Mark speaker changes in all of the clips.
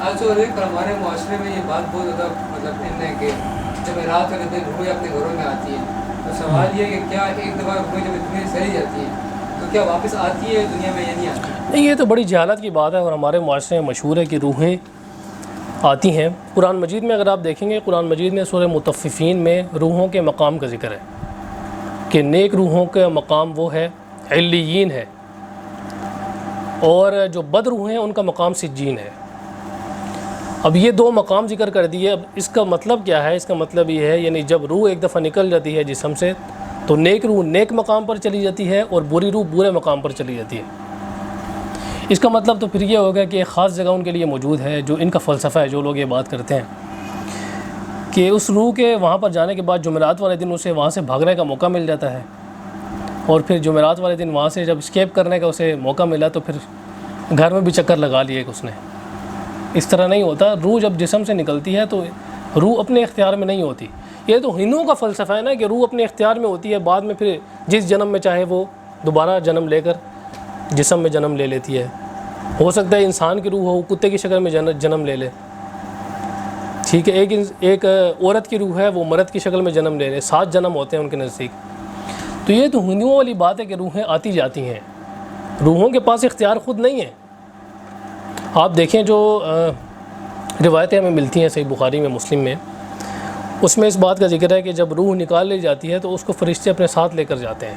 Speaker 1: آج تو ہمارے معاشرے میں یہ بات بہت زیادہ مطلب ان ہے کہ جب رات والے دن روحیں اپنے گھروں میں آتی ہیں تو سوال یہ ہے کہ کیا ایک دفعہ روحیں جب دنیا سے چلی جاتی ہیں تو کیا واپس آتی ہے دنیا میں یا نہیں آتی؟
Speaker 2: نہیں، یہ تو بڑی جہالت کی بات ہے اور ہمارے معاشرے میں مشہور ہے کہ روحیں آتی ہیں۔ قرآن مجید میں اگر آپ دیکھیں گے، قرآن مجید میں سورہ مطففین میں روحوں کے مقام کا ذکر ہے کہ نیک روحوں کا مقام وہ ہے علیین ہے، اور جو بد روح ہیں ان کا مقام سجین ہے۔ اب یہ دو مقام ذکر کر دیے۔ اب اس کا مطلب کیا ہے؟ اس کا مطلب یہ ہے یعنی جب روح ایک دفعہ نکل جاتی ہے جسم سے تو نیک روح نیک مقام پر چلی جاتی ہے اور بری روح برے مقام پر چلی جاتی ہے۔ اس کا مطلب تو پھر یہ ہوگا کہ ایک خاص جگہ ان کے لیے موجود ہے، جو ان کا فلسفہ ہے، جو لوگ یہ بات کرتے ہیں کہ اس روح کے وہاں پر جانے کے بعد جمعرات والے دن اسے وہاں سے بھاگنے کا موقع مل جاتا ہے، اور پھر جمعرات والے دن وہاں سے جب اسکیپ کرنے کا اسے موقع ملا تو پھر گھر میں بھی چکر لگا لیے کہ اس نے۔ اس طرح نہیں ہوتا۔ روح جب جسم سے نکلتی ہے تو روح اپنے اختیار میں نہیں ہوتی۔ یہ تو ہندوؤں کا فلسفہ ہے نا کہ روح اپنے اختیار میں ہوتی ہے، بعد میں پھر جس جنم میں چاہے وہ دوبارہ جنم لے کر جسم میں جنم لے لیتی ہے۔ ہو سکتا ہے انسان کی روح ہو، کتے کی شکل میں جنم لے لے، ٹھیک ہے، ایک عورت کی روح ہے وہ مرد کی شکل میں جنم لے لے، 7 جنم ہوتے ہیں ان کے نزدیک۔ تو یہ تو ہندوؤں والی بات ہے کہ روحیں آتی جاتی ہیں، روحوں کے پاس اختیار خود نہیں ہے۔ آپ دیکھیں جو روایتیں ہمیں ملتی ہیں صحیح بخاری میں، مسلم میں، اس میں اس بات کا ذکر ہے کہ جب روح نکال لی جاتی ہے تو اس کو فرشتے اپنے ساتھ لے کر جاتے ہیں،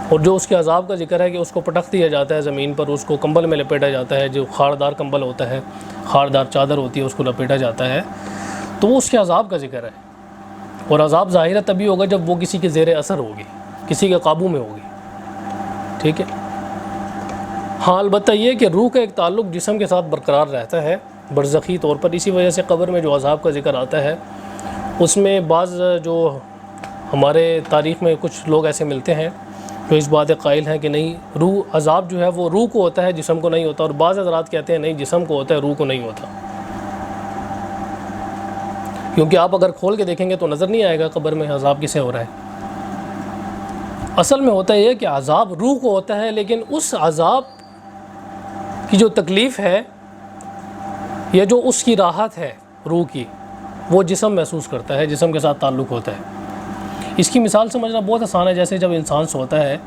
Speaker 2: اور جو اس کے عذاب کا ذکر ہے کہ اس کو پٹک دیا جاتا ہے زمین پر، اس کو کمبل میں لپیٹا جاتا ہے، جو خاردار کمبل ہوتا ہے، خاردار چادر ہوتی ہے، اس کو لپیٹا جاتا ہے، تو وہ اس کے عذاب کا ذکر ہے۔ اور عذاب ظاہر تبھی ہوگا جب وہ کسی کے زیر اثر ہوگی، کسی کے قابو میں ہوگی، ٹھیک ہے۔ ہاں البتہ یہ کہ روح کا ایک تعلق جسم کے ساتھ برقرار رہتا ہے برزخی طور پر، اسی وجہ سے قبر میں جو عذاب کا ذکر آتا ہے اس میں بعض جو ہمارے تاریخ میں کچھ لوگ ایسے ملتے ہیں جو اس بات قائل ہیں کہ نہیں، روح عذاب جو ہے وہ روح کو ہوتا ہے، جسم کو نہیں ہوتا، اور بعض حضرات کہتے ہیں نہیں، جسم کو ہوتا ہے، روح کو نہیں ہوتا، کیونکہ آپ اگر کھول کے دیکھیں گے تو نظر نہیں آئے گا قبر میں عذاب کسے ہو رہا ہے۔ اصل میں ہوتا یہ کہ عذاب روح کو ہوتا ہے، لیکن اس عذاب کی جو تکلیف ہے یا جو اس کی راحت ہے روح کی، وہ جسم محسوس کرتا ہے، جسم کے ساتھ تعلق ہوتا ہے۔ اس کی مثال سمجھنا بہت آسان ہے، جیسے جب انسان سوتا ہے،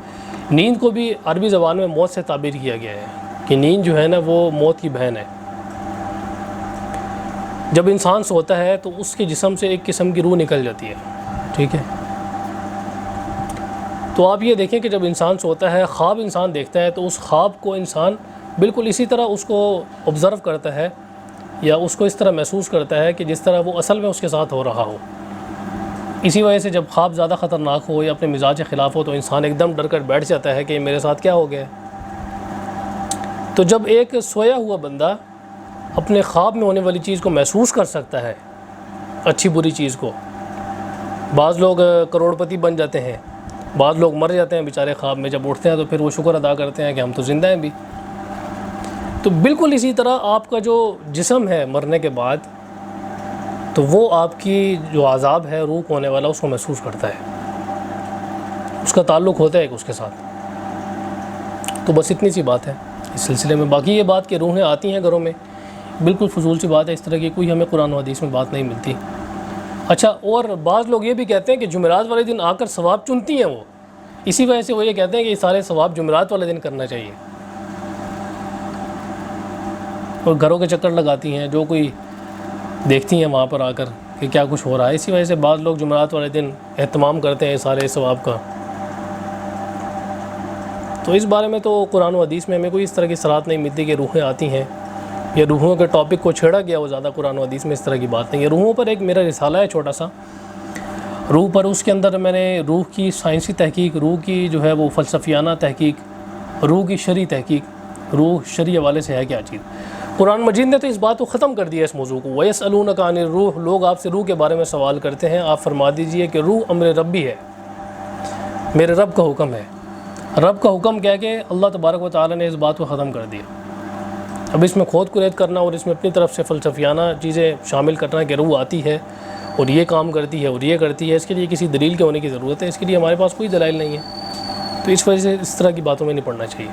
Speaker 2: نیند کو بھی عربی زبان میں موت سے تعبیر کیا گیا ہے کہ نیند جو ہے نا وہ موت کی بہن ہے۔ جب انسان سوتا ہے تو اس کے جسم سے ایک قسم کی روح نکل جاتی ہے، ٹھیک ہے۔ تو آپ یہ دیکھیں کہ جب انسان سوتا ہے، خواب انسان دیکھتا ہے، تو اس خواب کو انسان بالکل اسی طرح اس کو آبزرو کرتا ہے یا اس کو اس طرح محسوس کرتا ہے کہ جس طرح وہ اصل میں اس کے ساتھ ہو رہا ہو۔ اسی وجہ سے جب خواب زیادہ خطرناک ہو یا اپنے مزاج کے خلاف ہو تو انسان ایک دم ڈر کر بیٹھ جاتا ہے کہ یہ میرے ساتھ کیا ہو گیا ہے۔ تو جب ایک سویا ہوا بندہ اپنے خواب میں ہونے والی چیز کو محسوس کر سکتا ہے، اچھی بری چیز کو، بعض لوگ کروڑ پتی بن جاتے ہیں، بعض لوگ مر جاتے ہیں بیچارے خواب میں، جب اٹھتے ہیں تو پھر وہ شکر ادا کرتے ہیں کہ ہم تو زندہ ہیں بھی۔ تو بالکل اسی طرح آپ کا جو جسم ہے مرنے کے بعد، تو وہ آپ کی جو عذاب ہے روح کو ہونے والا اس کو محسوس کرتا ہے، اس کا تعلق ہوتا ہے ایک اس کے ساتھ۔ تو بس اتنی سی بات ہے اس سلسلے میں۔ باقی یہ بات کہ روحیں آتی ہیں گھروں میں، بالکل فضول سی بات ہے، اس طرح کی کوئی ہمیں قرآن و حدیث میں بات نہیں ملتی۔ اچھا، اور بعض لوگ یہ بھی کہتے ہیں کہ جمعرات والے دن آ کر ثواب چنتی ہیں وہ، اسی وجہ سے وہ یہ کہتے ہیں کہ یہ سارے ثواب جمعرات والے دن کرنا چاہیے، اور گھروں کے چکر لگاتی ہیں، جو کوئی دیکھتی ہیں وہاں پر آ کر کہ کیا کچھ ہو رہا ہے۔ اسی وجہ سے بعض لوگ جمعرات والے دن اہتمام کرتے ہیں سارے ثواب کا۔ تو اس بارے میں تو قرآن و حدیث میں ہمیں کوئی اس طرح کی صراحت نہیں ملتی کہ روحیں آتی ہیں یا روحوں کے ٹاپک کو چھیڑا گیا، وہ زیادہ قرآن و حدیث میں اس طرح کی بات نہیں ہے۔ روحوں پر ایک میرا رسالہ ہے چھوٹا سا، روح پر، اس کے اندر میں نے روح کی سائنسی تحقیق، روح کی جو ہے وہ فلسفیانہ تحقیق، روح کی شرعی تحقیق، روح شرعی حوالے سے ہے کیا چیز۔ قرآن مجید نے تو اس بات کو ختم کر دیا اس موضوع کو۔ وَيَسْأَلُونَكَ عَنِ الرُّوحِ، لوگ آپ سے روح کے بارے میں سوال کرتے ہیں، آپ فرما دیجئے کہ روح امر ربی ہے، میرے رب کا حکم ہے۔ رب کا حکم کہہ کے اللہ تبارک و تعالی نے اس بات کو ختم کر دیا۔ اب اس میں کھود کرید کرنا اور اس میں اپنی طرف سے فلسفیانہ چیزیں شامل کرنا کہ روح آتی ہے اور یہ کام کرتی ہے اور یہ کرتی ہے، اس کے لیے کسی دلیل کے ہونے کی ضرورت ہے، اس کے لیے ہمارے پاس کوئی دلائل نہیں ہے۔ تو اس وجہ سے اس طرح کی باتوں میں نہیں پڑنا چاہیے۔